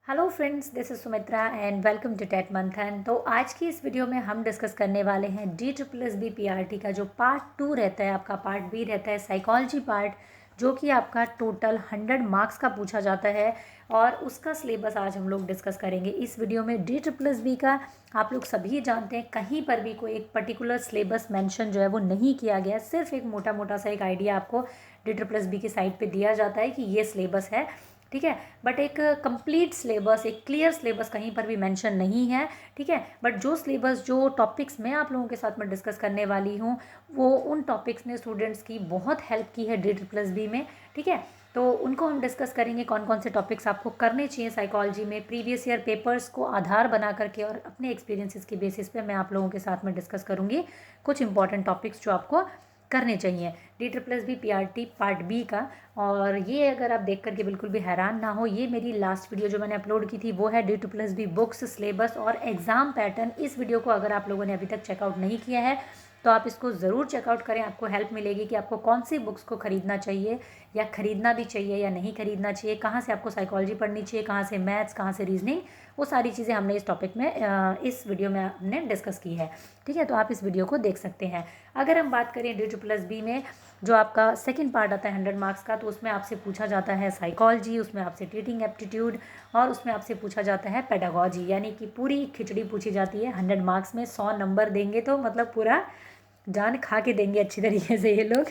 Hello friends, this is Sumitra and welcome to TET Manthan. तो आज की इस वीडियो में हम डिस्कस करने वाले हैं DSSB PRT का जो पार्ट 2 रहता है, आपका पार्ट बी रहता है साइकोलॉजी पार्ट, जो कि आपका टोटल 100 मार्क्स का पूछा जाता है और उसका सिलेबस आज हम लोग डिस्कस करेंगे इस वीडियो में। DSSB का आप लोग सभी जानते हैं, कहीं पर भी कोई एक पर्टिकुलर सिलेबस मेंशन जो है वो नहीं किया गया, सिर्फ एक मोटा मोटा सा एक आइडिया आपको DSSB की साइट पे दिया जाता है कि ये सिलेबस है, ठीक है। बट एक कंप्लीट सिलेबस, एक क्लियर सिलेबस कहीं पर भी मेंशन नहीं है, ठीक है। बट जो सिलेबस, जो टॉपिक्स मैं आप लोगों के साथ में डिस्कस करने वाली हूँ, वो उन टॉपिक्स ने स्टूडेंट्स की बहुत हेल्प की है DSSB में, ठीक है। तो उनको हम डिस्कस करेंगे, कौन कौन से टॉपिक्स आपको करने चाहिए साइकोलॉजी में, प्रीवियस ईयर पेपर्स को आधार बना करके और अपने एक्सपीरियंसेस की बेसिस पे मैं आप लोगों के साथ में डिस्कस करूँगी कुछ इंपॉर्टेंट टॉपिक्स जो आपको करने चाहिए DSSB PRT पार्ट बी का। और ये अगर आप देख करके बिल्कुल भी हैरान ना हो, ये मेरी लास्ट वीडियो जो मैंने अपलोड की थी वो है DSSB बुक्स, सिलेबस और एग्ज़ाम पैटर्न। इस वीडियो को अगर आप लोगों ने अभी तक चेकआउट नहीं किया है तो आप इसको ज़रूर चेकआउट करें, आपको हेल्प मिलेगी कि आपको कौन सी बुक्स को ख़रीदना चाहिए या ख़रीदना भी चाहिए या नहीं ख़रीदना चाहिए, कहाँ से आपको साइकोलॉजी पढ़नी चाहिए, कहाँ से मैथ्स, कहाँ से रीजनिंग, वो सारी चीज़ें हमने इस टॉपिक में इस वीडियो में हमने डिस्कस की है, ठीक है। तो आप इस वीडियो को देख सकते हैं। अगर हम बात करें DSSB में जो आपका सेकंड पार्ट आता है 100 मार्क्स का, तो उसमें आपसे पूछा जाता है साइकोलॉजी, उसमें आपसे टीचिंग एप्टीट्यूड और उसमें आपसे पूछा जाता है पेडागोजी, यानी कि पूरी खिचड़ी पूछी जाती है 100 मार्क्स में। 100 नंबर देंगे तो मतलब पूरा जान खा के देंगे अच्छी तरीके से ये लोग,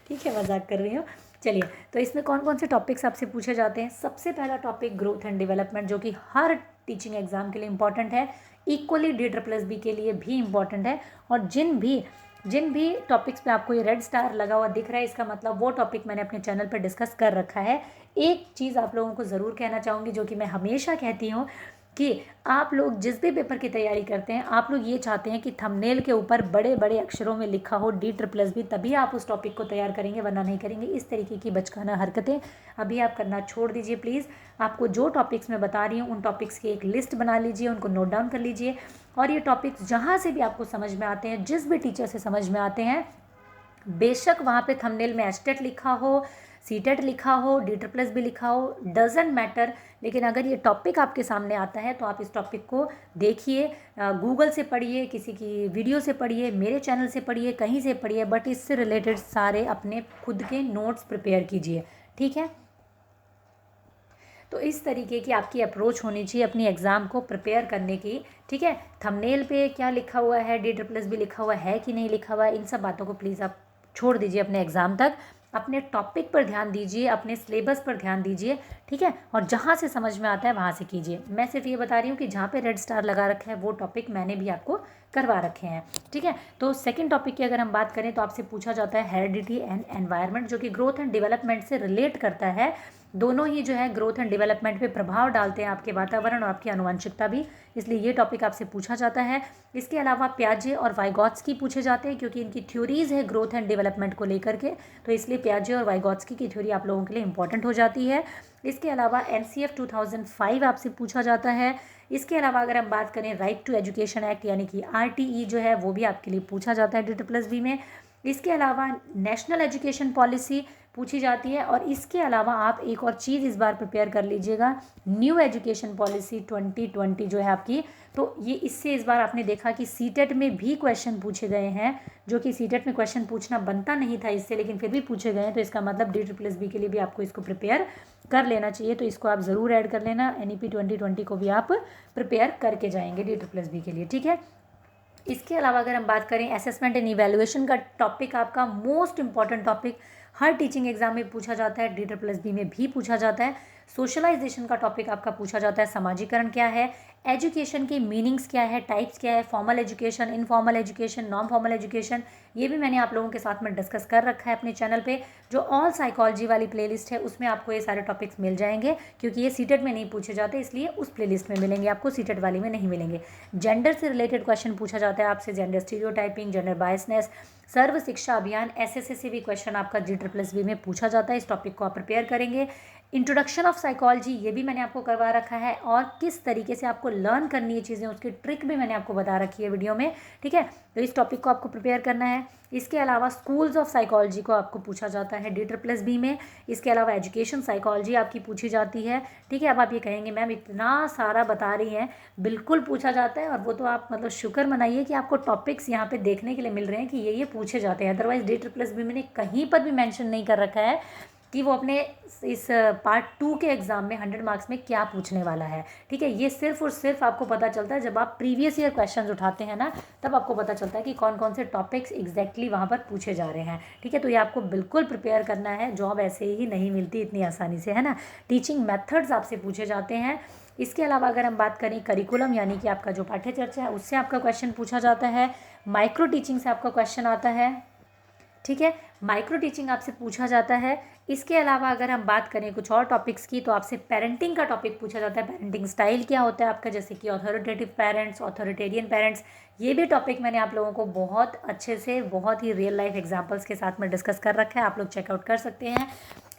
ठीक है, मजाक कर रही हूँ। चलिए, तो इसमें कौन कौन से टॉपिक्स आपसे पूछे जाते हैं। सबसे पहला टॉपिक ग्रोथ एंड डेवलपमेंट, जो कि हर टीचिंग एग्जाम के लिए इंपॉर्टेंट है, इक्वली DSSB के लिए भी इंपॉर्टेंट है। और जिन भी टॉपिक्स पे आपको ये रेड स्टार लगा हुआ दिख रहा है, इसका मतलब वो टॉपिक मैंने अपने चैनल पर डिस्कस कर रखा है। एक चीज़ आप लोगों को ज़रूर कहना चाहूँगी, जो कि मैं हमेशा कहती हूँ, कि आप लोग जिस भी पेपर की तैयारी करते हैं, आप लोग ये चाहते हैं कि थंबनेल के ऊपर बड़े बड़े अक्षरों में लिखा हो DSSB, तभी आप उस टॉपिक को तैयार करेंगे, वरना नहीं करेंगे। इस तरीके की बचकाना हरकतें अभी आप करना छोड़ दीजिए प्लीज़। आपको जो टॉपिक्स मैं बता रही हूँ उन टॉपिक्स की एक लिस्ट बना लीजिए, उनको नोट डाउन कर लीजिए, और ये टॉपिक्स जहाँ से भी आपको समझ में आते हैं, जिस भी टीचर से समझ में आते हैं, बेशक वहाँ पे थंबनेल में HTET लिखा हो, CTET लिखा हो, DSSB लिखा हो, डजेंट मैटर, लेकिन अगर ये टॉपिक आपके सामने आता है तो आप इस टॉपिक को देखिए, गूगल से पढ़िए, किसी की वीडियो से पढ़िए, मेरे चैनल से पढ़िए, कहीं से पढ़िए, बट इससे रिलेटेड सारे अपने खुद के नोट्स प्रिपेयर कीजिए, ठीक है। तो इस तरीके की आपकी अप्रोच होनी चाहिए अपनी एग्ज़ाम को प्रिपेयर करने की, ठीक है। थंबनेल पे क्या लिखा हुआ है, DSSB लिखा हुआ है कि नहीं लिखा हुआ है, इन सब बातों को प्लीज़ आप छोड़ दीजिए अपने एग्ज़ाम तक। अपने टॉपिक पर ध्यान दीजिए, अपने सिलेबस पर ध्यान दीजिए, ठीक है। और जहाँ से समझ में आता है वहाँ से कीजिए। मैं सिर्फ ये बता रही हूँ कि जहाँ पे रेड स्टार लगा रखा है वो टॉपिक मैंने भी आपको करवा रखे हैं, ठीक है। तो सेकंड टॉपिक की अगर हम बात करें तो आपसे पूछा जाता है हेरिडिटी एंड एनवायरनमेंट, जो कि ग्रोथ एंड डेवलपमेंट से रिलेट करता है। दोनों ही जो है ग्रोथ एंड डेवलपमेंट पे प्रभाव डालते हैं, आपके वातावरण और आपकी आनुवंशिकता भी, इसलिए ये टॉपिक आपसे पूछा जाता है। इसके अलावा प्याजे और वाइगॉट्स्की पूछे जाते हैं, क्योंकि इनकी थ्योरीज है ग्रोथ एंड डेवलपमेंट को लेकर के, तो इसलिए प्याजे और वाइगॉट्स्की की थ्योरी आप लोगों के लिए इंपॉर्टेंट हो जाती है। इसके अलावा NCF 2005 आपसे पूछा जाता है। इसके अलावा अगर हम बात करें राइट टू एजुकेशन एक्ट, यानी कि RTE जो है, वो भी आपके लिए पूछा जाता है DSSB में। इसके अलावा नेशनल एजुकेशन पॉलिसी पूछी जाती है, और इसके अलावा आप एक और चीज़ इस बार प्रिपेयर कर लीजिएगा, न्यू एजुकेशन पॉलिसी 2020 जो है आपकी। तो ये इससे इस बार आपने देखा कि CTET में भी क्वेश्चन पूछे गए हैं, जो कि CTET में क्वेश्चन पूछना बनता नहीं था इससे, लेकिन फिर भी पूछे गए हैं, तो इसका मतलब DSSB के लिए भी आपको इसको प्रिपेयर कर लेना चाहिए। तो इसको आप ज़रूर ऐड कर लेना, NEP 2020 को भी आप प्रिपेयर करके जाएंगे DSSB के लिए, ठीक है। इसके अलावा अगर हम बात करें असेसमेंट एंड इवैल्यूएशन का टॉपिक, आपका मोस्ट इंपॉर्टेंट टॉपिक, हर टीचिंग एग्जाम में पूछा जाता है, DSSB में भी पूछा जाता है। सोशलाइजेशन का टॉपिक आपका पूछा जाता है, समाजीकरण क्या है, एजुकेशन के मीनिंग्स क्या है, टाइप्स क्या है, formal education, informal education, non formal education, ये भी मैंने आप लोगों के साथ में डिस्कस कर रखा है अपने चैनल पे। जो ऑल साइकोलॉजी वाली प्लेलिस्ट है उसमें आपको ये सारे टॉपिक्स मिल जाएंगे, क्योंकि ये CTET में नहीं पूछे जाते, इसलिए उस प्लेलिस्ट में मिलेंगे आपको, CTET वाली में नहीं मिलेंगे। जेंडर से रिलेटेड क्वेश्चन पूछा जाता है आपसे, जेंडर स्टीरियोटाइपिंग, जेंडर बायसनेस, सर्व शिक्षा अभियान, SSA से भी क्वेश्चन आपका DSSB में पूछा जाता है, इस टॉपिक को आप प्रिपेयर करेंगे। इंट्रोडक्शन ऑफ साइकोलॉजी ये भी मैंने आपको करवा रखा है, और किस तरीके से आपको लर्न करनी है चीज़ें उसकी ट्रिक भी मैंने आपको बता रखी है वीडियो में, ठीक है। तो इस टॉपिक को आपको प्रिपेयर करना है। इसके अलावा स्कूल्स ऑफ साइकोलॉजी को आपको पूछा जाता है D++ में। इसके अलावा एजुकेशन साइकोलॉजी आपकी पूछी जाती है, ठीक है। अब आप ये कहेंगे मैम इतना सारा बता रही हैं, बिल्कुल पूछा जाता है, और वो तो आप मतलब शुक्र मनाइए कि आपको टॉपिक्स यहाँ पे देखने के लिए मिल रहे हैं कि ये पूछे जाते हैं। अदरवाइज D++ मैंने कहीं पर भी मेंशन नहीं कर रखा है कि वो अपने इस पार्ट 2 के एग्ज़ाम में 100 मार्क्स में क्या पूछने वाला है, ठीक है। ये सिर्फ और सिर्फ आपको पता चलता है जब आप प्रीवियस ईयर क्वेश्चंस उठाते हैं ना, तब आपको पता चलता है कि कौन कौन से टॉपिक्स एग्जैक्टली वहाँ पर पूछे जा रहे हैं, ठीक है। तो ये आपको बिल्कुल प्रिपेयर करना है, जॉब ऐसे ही नहीं मिलती इतनी आसानी से, है ना। टीचिंग मेथड्स आपसे पूछे जाते हैं। इसके अलावा अगर हम बात करें करिकुलम यानी कि आपका जो पाठ्यचर्चा है उससे आपका क्वेश्चन पूछा जाता है। माइक्रो टीचिंग से आपका क्वेश्चन आता है, ठीक है। माइक्रो टीचिंग आपसे पूछा जाता है। इसके अलावा अगर हम बात करें कुछ और टॉपिक्स की, तो आपसे पेरेंटिंग का टॉपिक पूछा जाता है। पेरेंटिंग स्टाइल क्या होता है आपका, जैसे कि ऑथोरिटेटिव पेरेंट्स, ऑथोरिटेरियन पेरेंट्स। ये भी टॉपिक मैंने आप लोगों को बहुत अच्छे से, बहुत ही रियल लाइफ एग्जांपल्स के साथ में डिस्कस कर रखा है, आप लोग चेकआउट कर सकते हैं।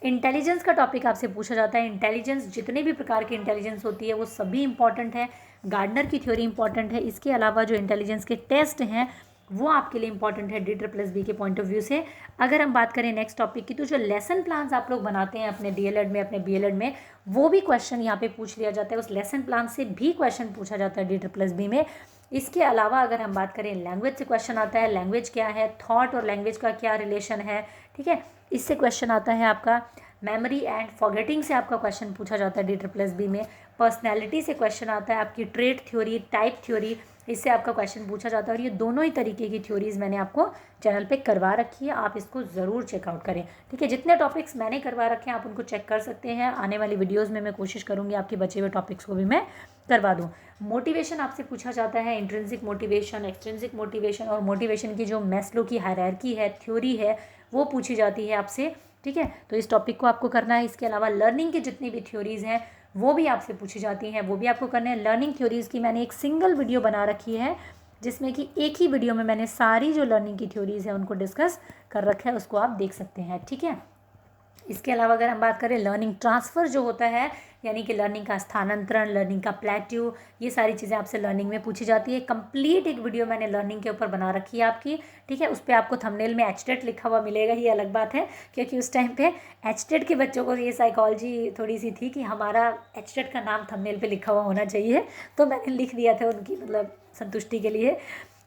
इंटेलिजेंस का टॉपिक आपसे पूछा जाता है। इंटेलिजेंस, जितने भी प्रकार की इंटेलिजेंस होती है वो सभी इंपॉर्टेंट है। गार्डनर की थ्योरी इंपॉर्टेंट है। इसके अलावा जो इंटेलिजेंस के टेस्ट हैं वो आपके लिए इंपॉर्टेंट है D++ के पॉइंट ऑफ व्यू से। अगर हम बात करें नेक्स्ट टॉपिक की, तो जो लेसन प्लान्स आप लोग बनाते हैं अपने DLED में, अपने BLED में, वो भी क्वेश्चन यहाँ पे पूछ लिया जाता है। उस लेसन प्लान से भी क्वेश्चन पूछा जाता है D++ में। इसके अलावा अगर हम बात करें लैंग्वेज से क्वेश्चन आता है। लैंग्वेज क्या है, थॉट और लैंग्वेज का क्या रिलेशन है, ठीक है, इससे क्वेश्चन आता है आपका। मेमोरी एंड फॉरगेटिंग से आपका क्वेश्चन पूछा जाता है D++ में। पर्सनैलिटी से क्वेश्चन आता है, आपकी ट्रेट थ्योरी, टाइप थ्योरी, इससे आपका क्वेश्चन पूछा जाता है। और ये दोनों ही तरीके की थ्योरीज मैंने आपको चैनल पे करवा रखी है, आप इसको ज़रूर चेकआउट करें, ठीक है। जितने टॉपिक्स मैंने करवा रखे हैं आप उनको चेक कर सकते हैं। आने वाली वीडियोज़ में मैं कोशिश करूँगी आपके बचे हुए टॉपिक्स को भी मैं करवा दूँ। मोटिवेशन आपसे पूछा जाता है। इंट्रिंसिक मोटिवेशन, एक्सट्रिंसिक मोटिवेशन, और मोटिवेशन की जो मैस्लो की हायरार्की है, थ्योरी है, वो पूछी जाती है आपसे, ठीक है। तो इस टॉपिक को आपको करना है। इसके अलावा लर्निंग की जितनी भी थ्योरीज़ हैं वो भी आपसे पूछी जाती हैं, वो भी आपको करने हैं। लर्निंग थ्योरीज़ की मैंने एक सिंगल वीडियो बना रखी है, जिसमें कि एक ही वीडियो में मैंने सारी जो लर्निंग की थ्योरीज़ हैं उनको डिस्कस कर रखा है, उसको आप देख सकते हैं, ठीक है। इसके अलावा अगर हम बात करें लर्निंग ट्रांसफ़र जो होता है, यानी कि लर्निंग का स्थानांतरण, लर्निंग का प्लेट्यू, ये सारी चीज़ें आपसे लर्निंग में पूछी जाती है। कंप्लीट एक वीडियो मैंने लर्निंग के ऊपर बना रखी है आपकी, ठीक है। उस पर आपको थंबनेल में HTET लिखा हुआ मिलेगा, ये अलग बात है, क्योंकि उस टाइम पे HTET के बच्चों को ये साइकोलॉजी थोड़ी सी थी कि हमारा HTET का नाम थंबनेल पे लिखा हुआ होना चाहिए, तो मैंने लिख दिया था उनकी मतलब संतुष्टि के लिए।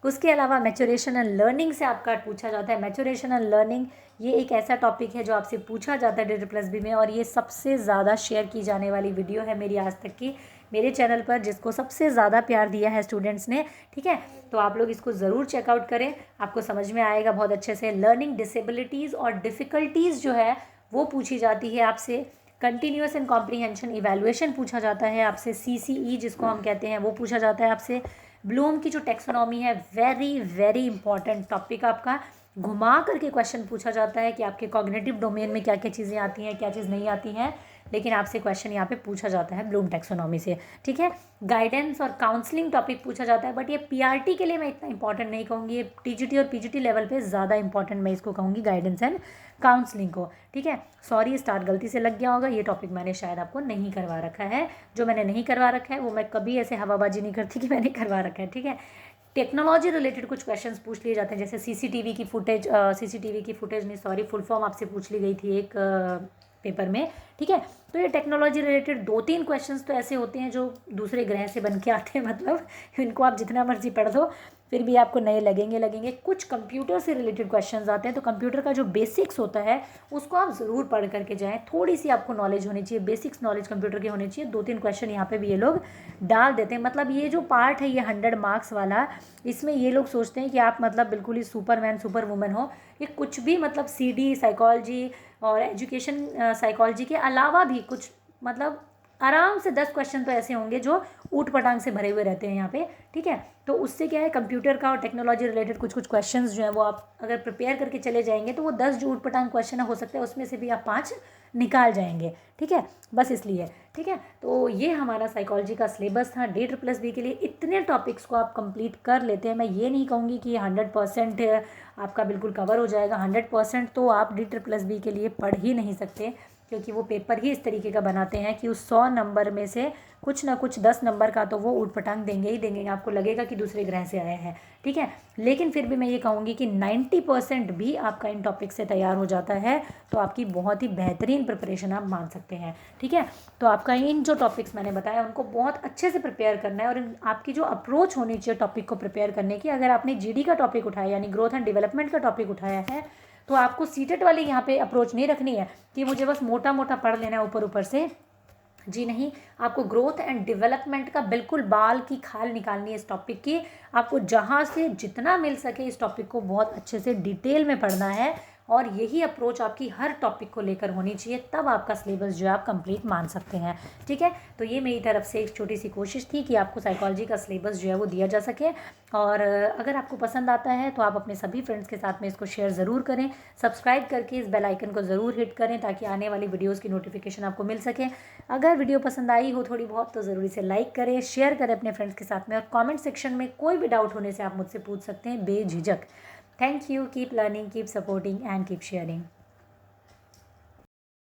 उसके अलावा मैच्योरेशन एंड लर्निंग से आपका पूछा जाता है। मैच्योरेशन एंड लर्निंग ये एक ऐसा टॉपिक है जो आपसे पूछा जाता है D++ में, और ये सबसे ज़्यादा शेयर की जाने वाली वीडियो है मेरी आज तक की मेरे चैनल पर, जिसको सबसे ज़्यादा प्यार दिया है स्टूडेंट्स ने, ठीक है। तो आप लोग इसको ज़रूर चेकआउट करें, आपको समझ में आएगा बहुत अच्छे से। लर्निंग डिसेबिलिटीज़ और डिफ़िकल्टीज़ जो है वो पूछी जाती है आपसे। कंटिन्यूअस एंड कॉम्प्रीहेंशन इवैल्यूएशन पूछा जाता है आपसे। CCE जिसको हम कहते हैं वो पूछा जाता है आपसे। ब्लूम की जो टेक्सोनॉमी है, वेरी वेरी इंपॉर्टेंट टॉपिक आपका, घुमा करके क्वेश्चन पूछा जाता है कि आपके कॉग्निटिव डोमेन में क्या क्या चीज़ें आती हैं, क्या चीज़ नहीं आती हैं, लेकिन आपसे क्वेश्चन यहाँ पे पूछा जाता है ब्लूम टेक्सोनॉमी से, ठीक है। गाइडेंस और काउंसलिंग टॉपिक पूछा जाता है, बट ये PRT के लिए मैं इतना इंपॉर्टेंट नहीं कहूँगी, ये TGT और PGT लेवल पे ज़्यादा इंपॉर्टेंट मैं इसको कहूँगी, गाइडेंस एंड काउंसलिंग को, ठीक है। सॉरी, स्टार्ट गलती से लग गया होगा, ये टॉपिक मैंने शायद आपको नहीं करवा रखा है। जो मैंने नहीं करवा रखा है वो मैं कभी ऐसे हवाबाजी नहीं करती कि मैंने करवा रखा है, ठीक है। टेक्नोलॉजी रिलेटेड कुछ क्वेश्चंस पूछ लिए जाते हैं, जैसे CCTV की फुटेज नहीं, सॉरी, फुल फॉर्म आपसे पूछ ली गई थी एक पेपर में, ठीक है। तो ये टेक्नोलॉजी रिलेटेड 2-3 क्वेश्चंस तो ऐसे होते हैं जो दूसरे ग्रह से बन के आते हैं, मतलब इनको आप जितना मर्जी पढ़ दो फिर भी आपको नए लगेंगे। कुछ कंप्यूटर से रिलेटेड क्वेश्चंस आते हैं, तो कंप्यूटर का जो बेसिक्स होता है उसको आप ज़रूर पढ़ करके जाएँ, थोड़ी सी आपको नॉलेज होनी चाहिए, बेसिक्स नॉलेज कंप्यूटर की होनी चाहिए। 2-3 क्वेश्चन यहाँ पे भी ये लोग डाल देते हैं। मतलब ये जो पार्ट है ये 100 मार्क्स वाला, इसमें ये लोग सोचते हैं कि आप मतलब बिल्कुल ही सुपरमैन सुपर वुमन हो। ये कुछ भी मतलब CD साइकोलॉजी और एजुकेशन साइकोलॉजी के अलावा भी कुछ मतलब आराम से 10 क्वेश्चन तो ऐसे होंगे जो ऊट पटांग से भरे हुए रहते हैं यहाँ पे, ठीक है। तो उससे क्या है, कंप्यूटर का और टेक्नोलॉजी रिलेटेड कुछ क्वेश्चंस जो है वो आप अगर प्रिपेयर करके चले जाएंगे तो वो 10 जो ऊट पटांग क्वेश्चन हो सकते हैं उसमें से भी आप 5 निकाल जाएंगे, ठीक है, बस इसलिए, ठीक है। तो ये हमारा साइकोलॉजी का सिलेबस था D++ के लिए। इतने टॉपिक्स को आप कंप्लीट कर लेते हैं, मैं ये नहीं कहूँगी कि 100% आपका बिल्कुल कवर हो जाएगा, 100% तो आप D++ के लिए पढ़ ही नहीं सकते, क्योंकि वो पेपर ही इस तरीके का बनाते हैं कि उस 100 नंबर में से कुछ ना कुछ 10 नंबर का तो वो ऊट-पटांग देंगे ही देंगे, आपको लगेगा कि दूसरे ग्रह से आया है, ठीक है। लेकिन फिर भी मैं ये कहूँगी कि 90% भी आपका इन टॉपिक से तैयार हो जाता है तो आपकी बहुत ही बेहतरीन प्रिपरेशन आप मान सकते हैं, ठीक है। तो आपका इन जो टॉपिक्स मैंने बताया उनको बहुत अच्छे से प्रिपेयर करना है, और आपकी जो अप्रोच होनी चाहिए टॉपिक को प्रिपेयर करने की, अगर आपने जीडी का टॉपिक उठाया यानी ग्रोथ एंड डेवलपमेंट का टॉपिक उठाया है तो आपको सीटेट वाली यहाँ पे अप्रोच नहीं रखनी है कि मुझे बस मोटा मोटा पढ़ लेना है ऊपर ऊपर से। जी नहीं, आपको ग्रोथ एंड डेवलपमेंट का बिल्कुल बाल की खाल निकालनी है इस टॉपिक की। आपको जहाँ से जितना मिल सके इस टॉपिक को बहुत अच्छे से डिटेल में पढ़ना है, और यही अप्रोच आपकी हर टॉपिक को लेकर होनी चाहिए, तब आपका सिलेबस जो है आप कंप्लीट मान सकते हैं, ठीक है। तो ये मेरी तरफ से एक छोटी सी कोशिश थी कि आपको साइकोलॉजी का सिलेबस जो है वो दिया जा सके। और अगर आपको पसंद आता है तो आप अपने सभी फ्रेंड्स के साथ में इसको शेयर ज़रूर करें, सब्सक्राइब करके इस बेल आइकन को ज़रूर हिट करें ताकि आने वाली वीडियोज़ की नोटिफिकेशन आपको मिल सके। अगर वीडियो पसंद आई हो थोड़ी बहुत तो ज़रूरी से लाइक करें, शेयर करें अपने फ्रेंड्स के साथ में, और कमेंट सेक्शन में कोई भी डाउट होने से आप मुझसे पूछ सकते हैं बेझिझक। Thank you, keep learning, keep supporting and keep sharing.